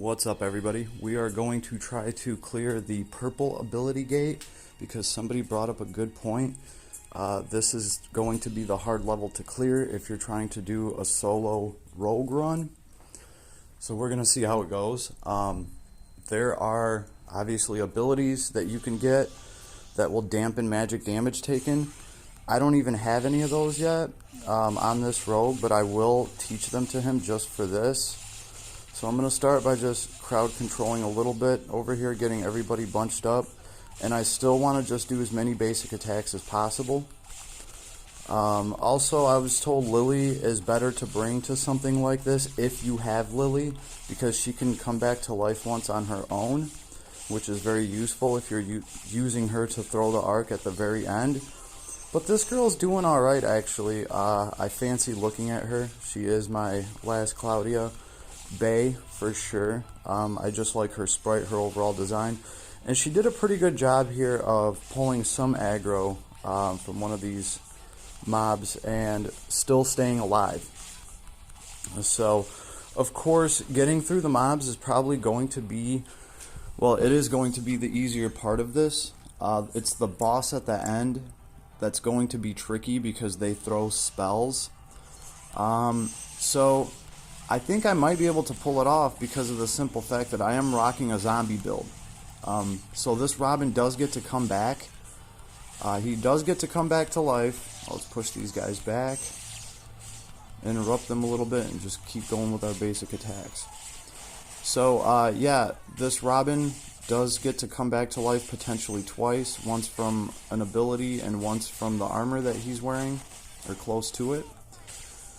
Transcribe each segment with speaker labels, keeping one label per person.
Speaker 1: What's up, everybody? We are going to try to clear the purple ability gate because somebody brought up a good point. This is going to be the hard level to clear if you're trying to do a solo rogue run. So we're going to see how it goes. There are obviously abilities that you can get that will dampen magic damage taken. I don't even have any of those yet on this rogue, but I will teach them to him just for this. So I'm going to start by just crowd controlling a little bit over here, getting everybody bunched up. And I still want to just do as many basic attacks as possible. Also, I was told Lily is better to bring to something like this if you have Lily, because she can come back to life once on her own, which is very useful if you're using her to throw the arc at the very end. But this girl's doing alright, actually. I fancy looking at her. She is my last Cloudia Bay for sure. I just like her sprite, her overall design, and she did a pretty good job here of pulling some aggro from one of these mobs and still staying alive. So of course getting through the mobs is probably going to be, well, it is going to be the easier part of this. It's the boss at the end that's going to be tricky because they throw spells. So I think I might be able to pull it off because of the simple fact that I am rocking a zombie build. So this Robin does get to come back. He does get to come back to life. Let's push these guys back, interrupt them a little bit, and just keep going with our basic attacks. So yeah, this Robin does get to come back to life potentially twice, once from an ability and once from the armor that he's wearing, or close to it.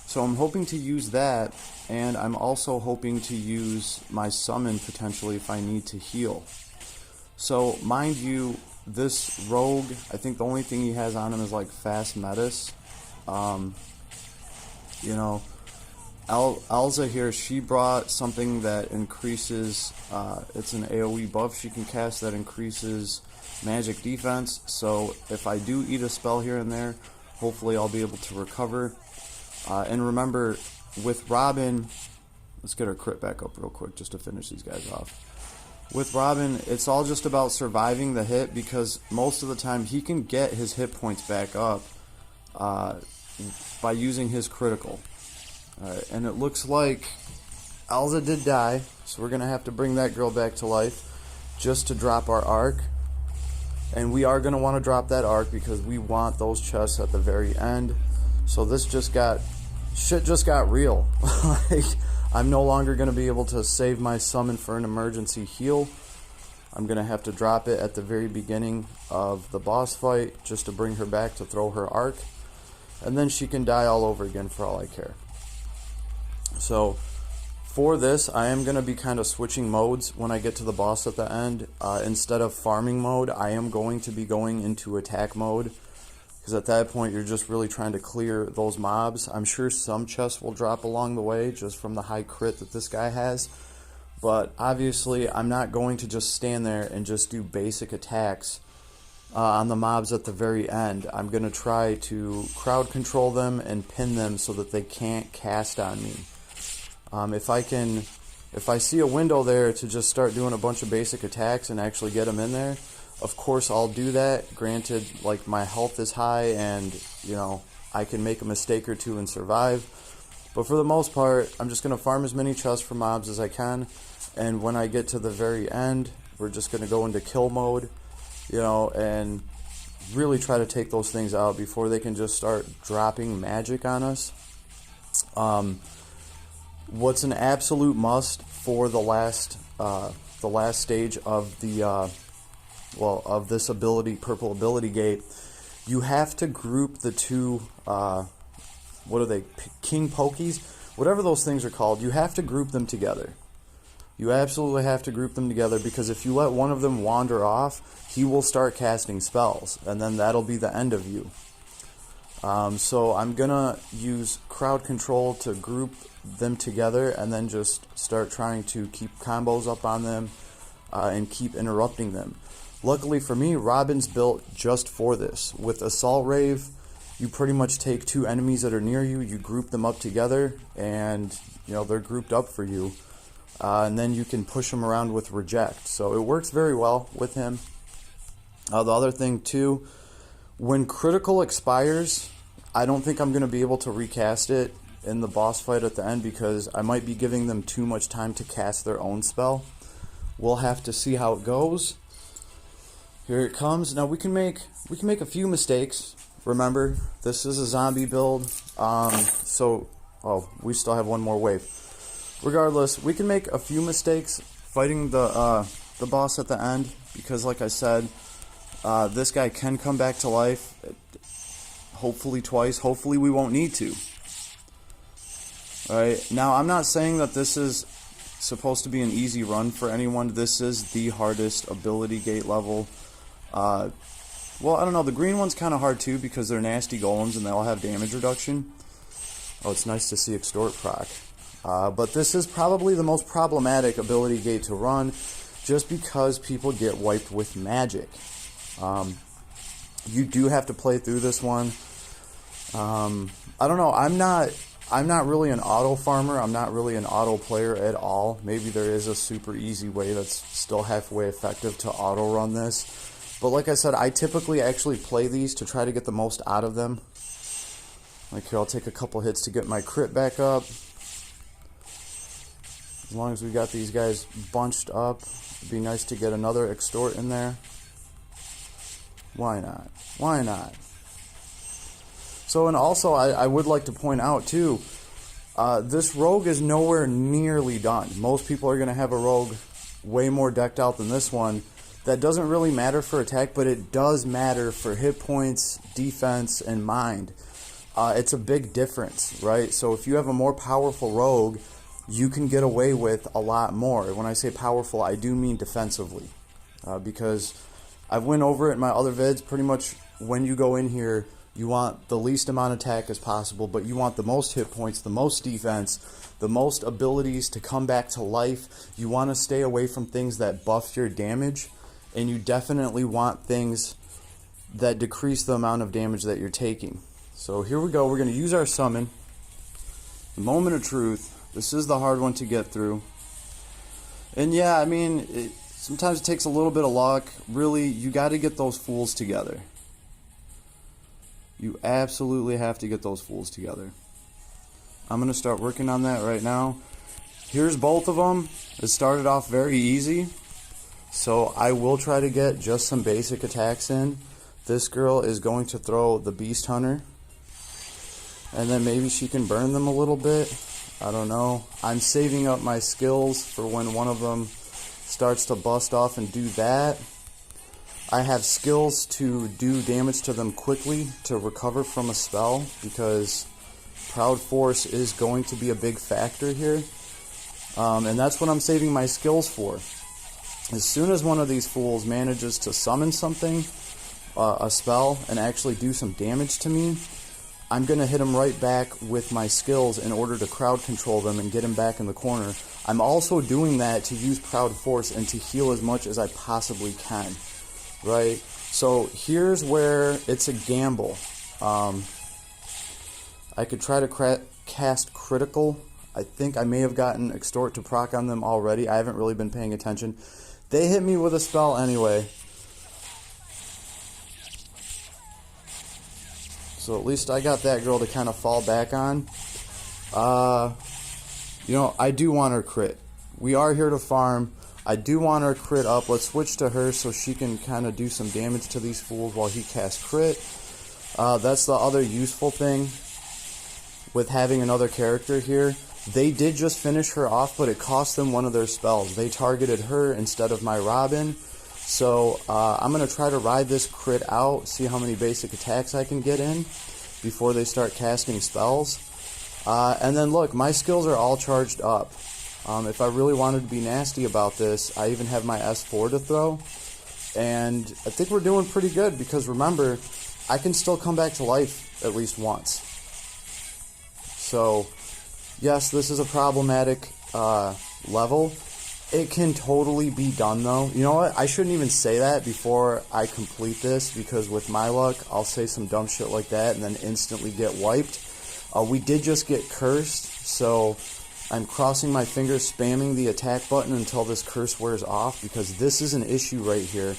Speaker 1: So I'm hoping to use that, and I'm also hoping to use my summon potentially if I need to heal. So mind you, this rogue, I think the only thing he has on him is like fast metis. You know, Elza here, she brought something that increases, it's an AoE buff she can cast that increases magic defense. So if I do eat a spell here and there, hopefully I'll be able to recover. And remember, with Robin, let's get her crit back up real quick just to finish these guys off. With Robin, it's all just about surviving the hit, because most of the time he can get his hit points back up by using his critical. And it looks like Elza did die, so we're going to have to bring that girl back to life just to drop our arc. And we are going to want to drop that arc because we want those chests at the very end. So this shit just got real. Like, I'm no longer going to be able to save my summon for an emergency heal. I'm going to have to drop it at the very beginning of the boss fight just to bring her back to throw her arc. And then she can die all over again for all I care. So for this, I am going to be kind of switching modes when I get to the boss at the end. Instead of farming mode, I am going to be going into attack mode, because at that point you're just really trying to clear those mobs. I'm sure some chests will drop along the way just from the high crit that this guy has, but obviously I'm not going to just stand there and just do basic attacks on the mobs at the very end. I'm going to try to crowd control them and pin them so that they can't cast on me. If I see a window there to just start doing a bunch of basic attacks and actually get them in there, of course I'll do that. Granted, like, my health is high and, you know, I can make a mistake or two and survive. But for the most part, I'm just going to farm as many chests for mobs as I can. And when I get to the very end, we're just going to go into kill mode, you know, and really try to take those things out before they can just start dropping magic on us. What's an absolute must for the last stage of the of this ability, purple ability gate, you have to group the two, what are they, king pokies? Whatever those things are called, you have to group them together. You absolutely have to group them together, because if you let one of them wander off, he will start casting spells, and then that'll be the end of you. So I'm gonna use crowd control to group them together, and then just start trying to keep combos up on them and keep interrupting them. Luckily for me, Robin's built just for this. With Assault Rave, you pretty much take two enemies that are near you, you group them up together, and you know they're grouped up for you. and then you can push him around with reject. So it works very well with him. The other thing too, when critical expires, I don't think I'm going to be able to recast it in the boss fight at the end because I might be giving them too much time to cast their own spell. We'll have to see how it goes. Here it comes. Now we can make a few mistakes. Remember, this is a zombie build, we still have one more wave. Regardless, we can make a few mistakes fighting the boss at the end because, like I said, this guy can come back to life. Hopefully twice. Hopefully we won't need to. Alright, now I'm not saying that this is supposed to be an easy run for anyone. This is the hardest ability gate level. Well, I don't know, the green one's kind of hard too because they're nasty golems and they all have damage reduction. Oh, it's nice to see extort proc. But this is probably the most problematic ability gate to run just because people get wiped with magic. You do have to play through this one. I don't know, I'm not really an auto farmer. I'm not really an auto player at all. Maybe there is a super easy way that's still halfway effective to auto run this. But like I said, I typically actually play these to try to get the most out of them. Like here, I'll take a couple hits to get my crit back up. As long as we got these guys bunched up, it'd be nice to get another extort in there. Why not? Why not? So, and also, I would like to point out, too, this rogue is nowhere nearly done. Most people are going to have a rogue way more decked out than this one. That doesn't really matter for attack, but it does matter for hit points, defense, and mind. It's a big difference, right? So if you have a more powerful rogue, you can get away with a lot more. When I say powerful, I do mean defensively. Because I've went over it in my other vids. Pretty much when you go in here, you want the least amount of attack as possible, but you want the most hit points, the most defense, the most abilities to come back to life. You want to stay away from things that buff your damage, and you definitely want things that decrease the amount of damage that you're taking. So here we go. We're going to use our summon. The moment of truth. This is the hard one to get through. And yeah, I mean, sometimes it takes a little bit of luck. Really, you got to get those fools together. You absolutely have to get those fools together. I'm going to start working on that right now. Here's both of them. It started off very easy. So I will try to get just some basic attacks in. This girl is going to throw the Beast Hunter. And then maybe she can burn them a little bit. I don't know. I'm saving up my skills for when one of them starts to bust off and do that. I have skills to do damage to them quickly to recover from a spell because Proud Force is going to be a big factor here. And that's what I'm saving my skills for. As soon as one of these fools manages to summon something, a spell, and actually do some damage to me, I'm going to hit him right back with my skills in order to crowd control them and get him back in the corner. I'm also doing that to use Proud Force and to heal as much as I possibly can. Right? So here's where it's a gamble. I could try to cast critical. I think I may have gotten extort to proc on them already. I haven't really been paying attention. They hit me with a spell anyway. So at least I got that girl to kind of fall back on. You know, I do want her crit. We are here to farm. I do want her crit up. Let's switch to her so she can kind of do some damage to these fools while he casts crit. That's the other useful thing with having another character here. They did just finish her off, but it cost them one of their spells. They targeted her instead of my Robin. So I'm going to try to ride this crit out, see how many basic attacks I can get in before they start casting spells. And then look, my skills are all charged up. If I really wanted to be nasty about this, I even have my S4 to throw. And I think we're doing pretty good because remember, I can still come back to life at least once. So, yes, this is a problematic level. It can totally be done though. You know what? I shouldn't even say that before I complete this because with my luck, I'll say some dumb shit like that and then instantly get wiped. We did just get cursed, so I'm crossing my fingers, spamming the attack button until this curse wears off, because this is an issue right here.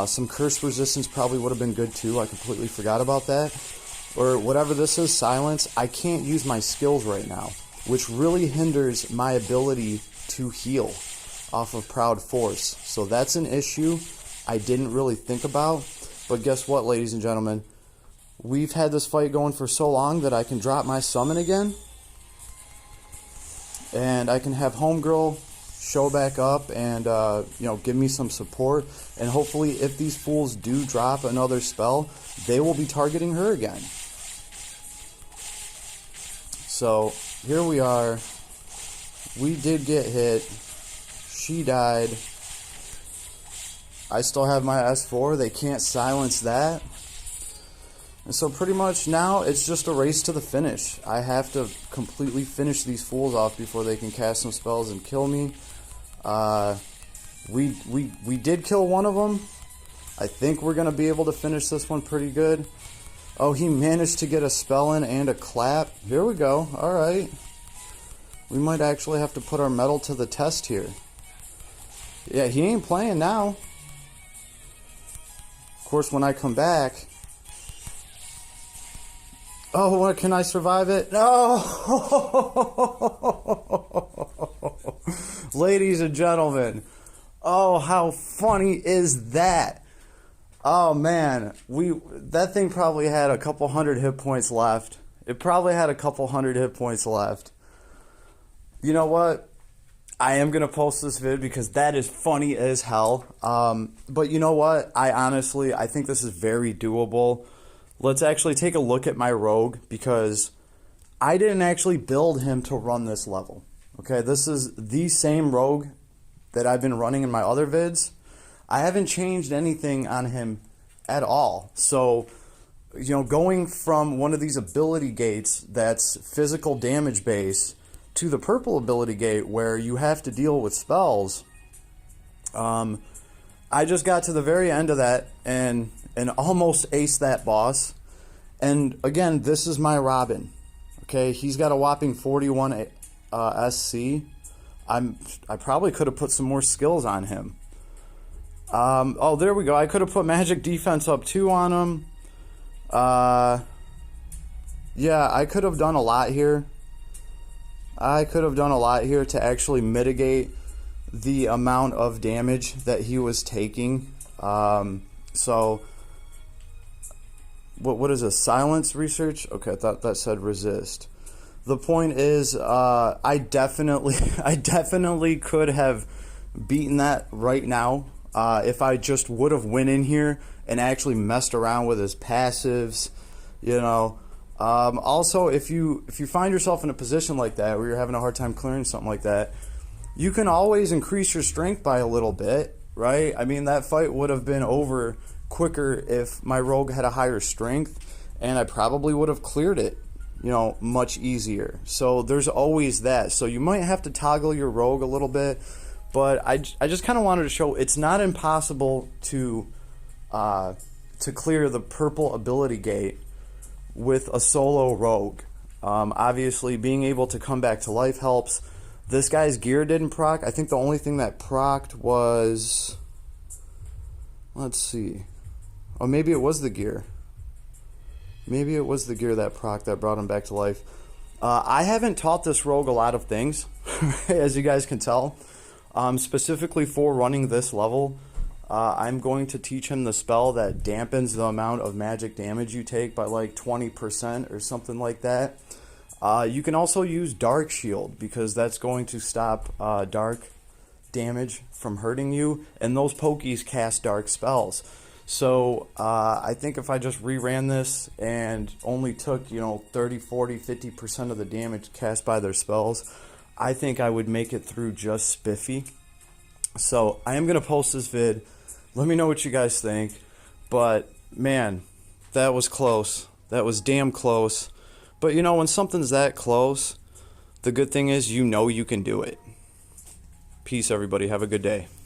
Speaker 1: Some curse resistance probably would have been good too. I completely forgot about that. Or whatever this is, silence. I can't use my skills right now, which really hinders my ability to heal off of Proud Force. So that's an issue I didn't really think about. But guess what, ladies and gentlemen? We've had this fight going for so long that I can drop my summon again. And I can have Homegirl show back up and, give me some support. And hopefully, if these fools do drop another spell, they will be targeting her again. So, here we are. We did get hit. She died. I still have my S4. They can't silence that. And so pretty much now it's just a race to the finish. I have to completely finish these fools off before they can cast some spells and kill me. We did kill one of them. I think we're going to be able to finish this one pretty good. Oh, he managed to get a spell in and a clap. Here we go. Alright. We might actually have to put our metal to the test here. Yeah, he ain't playing now. Of course, when I come back... Oh, what, can I survive it? No! Ladies and gentlemen. Oh, how funny is that? Oh, man. That thing probably had a couple hundred hit points left. It probably had a couple hundred hit points left. You know what? I am going to post this vid because that is funny as hell. But you know what? I think this is very doable. Let's actually take a look at my rogue, because I didn't actually build him to run this level. Okay, this is the same rogue that I've been running in my other vids. I haven't changed anything on him at all. So, going from one of these ability gates that's physical damage base to the purple ability gate where you have to deal with spells, I just got to the very end of that and almost aced that boss. And again, this is my Robin. Okay, he's got a whopping 41 SC. I probably could have put some more skills on him. Oh, there we go. I could have put magic defense up 2 on him. Yeah, I could have done a lot here. I could have done a lot here to actually mitigate the amount of damage that he was taking. So, what is a silence research? Okay, I thought that said resist. The point is, I definitely could have beaten that right now if I just would have went in here and actually messed around with his passives, Also, if you find yourself in a position like that where you're having a hard time clearing something like that, you can always increase your strength by a little bit, right? I mean, that fight would have been over quicker if my rogue had a higher strength, and I probably would have cleared it, much easier. So there's always that. So you might have to toggle your rogue a little bit, but I just kind of wanted to show it's not impossible to clear the purple ability gate with a solo rogue. Obviously, being able to come back to life helps. This guy's gear didn't proc. I think the only thing that procced was... Let's see. Oh, maybe it was the gear. Maybe it was the gear that proc that brought him back to life. I haven't taught this rogue a lot of things, as you guys can tell. Specifically for running this level, I'm going to teach him the spell that dampens the amount of magic damage you take by like 20% or something like that. You can also use Dark Shield, because that's going to stop dark damage from hurting you, and those pokies cast dark spells. So I think if I just reran this and only took 30, 40, 50% of the damage cast by their spells, I think I would make it through just spiffy. So I am going to post this vid. Let me know what you guys think. But man, that was close. That was damn close. But when something's that close, the good thing is you can do it. Peace, everybody. Have a good day.